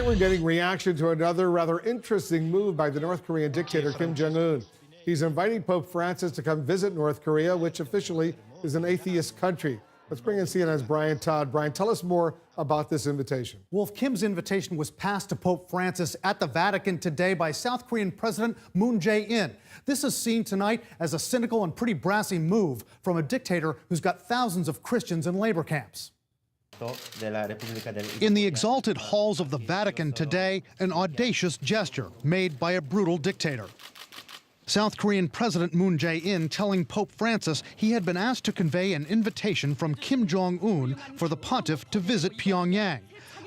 We're getting reaction to another rather interesting move by the North Korean dictator Kim Jong Un. He's inviting Pope Francis to come visit North Korea, which officially is an atheist country. Let's bring in CNN's Brian Todd. Brian, tell us more about this invitation. Wolf, Kim's invitation was passed to Pope Francis at the Vatican today by South Korean President Moon Jae-in. This is seen tonight as a cynical and pretty brassy move from a dictator who's got thousands of Christians in labor camps. In the exalted halls of the Vatican today, an audacious gesture made by a brutal dictator. South Korean President Moon Jae-in telling Pope Francis he had been asked to convey an invitation from Kim Jong Un for the pontiff to visit Pyongyang.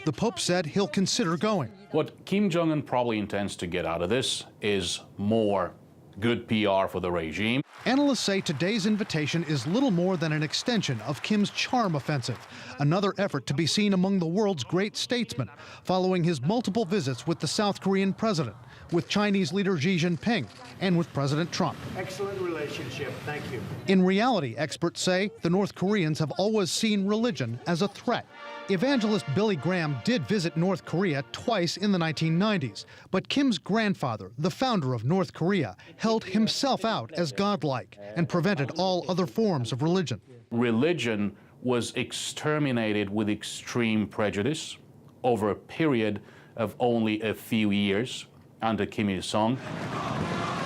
The Pope said he'll consider going. What Kim Jong Un probably intends to get out of this is more good PR for the regime. Analysts say today's invitation is little more than an extension of Kim's charm offensive, another effort to be seen among the world's great statesmen, following his multiple visits with the South Korean president, with Chinese leader Xi Jinping, and with President Trump. Excellent relationship. Thank you. In reality, experts say the North Koreans have always seen religion as a threat. Evangelist Billy Graham did visit North Korea twice in the 1990s, but Kim's grandfather, the founder of North Korea, held himself out as godlike and prevented all other forms of religion. Religion was exterminated with extreme prejudice over a period of only a few years under Kim Il-sung.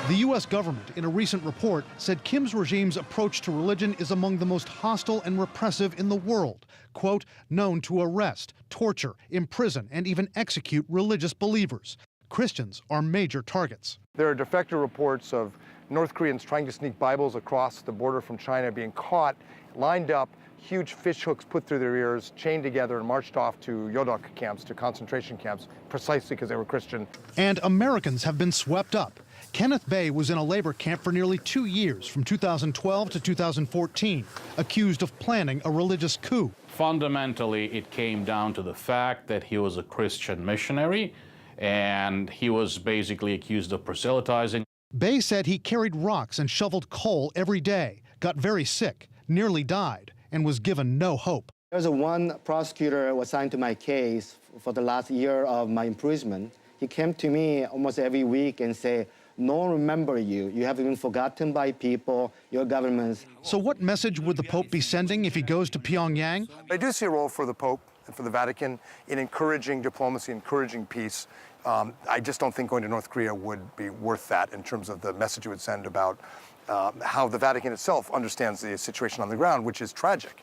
The U.S. government, in a recent report, said Kim's regime's approach to religion is among the most hostile and repressive in the world, quote, known to arrest, torture, imprison, and even execute religious believers. Christians are major targets. There are defector reports of North Koreans trying to sneak Bibles across the border from China, being caught, lined up, huge fish hooks put through their ears, chained together, and marched off to Yodok camps, to concentration camps, precisely because they were Christian. And Americans have been swept up. Kenneth Bay was in a labor camp for nearly 2 years, from 2012 to 2014, accused of planning a religious coup. Fundamentally, it came down to the fact that he was a Christian missionary, and he was basically accused of proselytizing. Bay said he carried rocks and shoveled coal every day, got very sick, nearly died, and was given no hope. There's one prosecutor was assigned to my case for the last year of my imprisonment. He came to me almost every week and said, "No one remember you. You have been forgotten by people, your governments." So what message would the Pope be sending if he goes to Pyongyang? I do see a role for the Pope and for the Vatican in encouraging diplomacy, encouraging peace. I just don't think going to North Korea would be worth that in terms of the message it would send about how the Vatican itself understands the situation on the ground, which is tragic.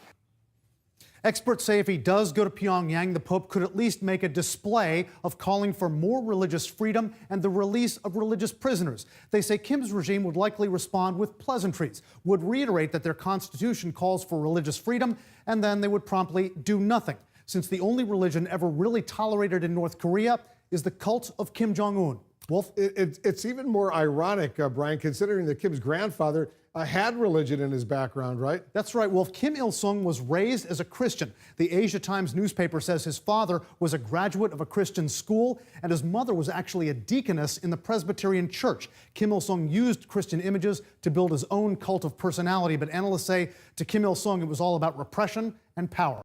Experts say if he does go to Pyongyang, the Pope could at least make a display of calling for more religious freedom and the release of religious prisoners. They say Kim's regime would likely respond with pleasantries, would reiterate that their constitution calls for religious freedom, and then they would promptly do nothing, since the only religion ever really tolerated in North Korea is the cult of Kim Jong Un. Wolf? It's even more ironic, Brian, considering that Kim's grandfather had religion in his background, right? That's right, Wolf. Kim Il-sung was raised as a Christian. The Asia Times newspaper says his father was a graduate of a Christian school, and his mother was actually a deaconess in the Presbyterian Church. Kim Il-sung used Christian images to build his own cult of personality, but analysts say to Kim Il-sung it was all about repression and power.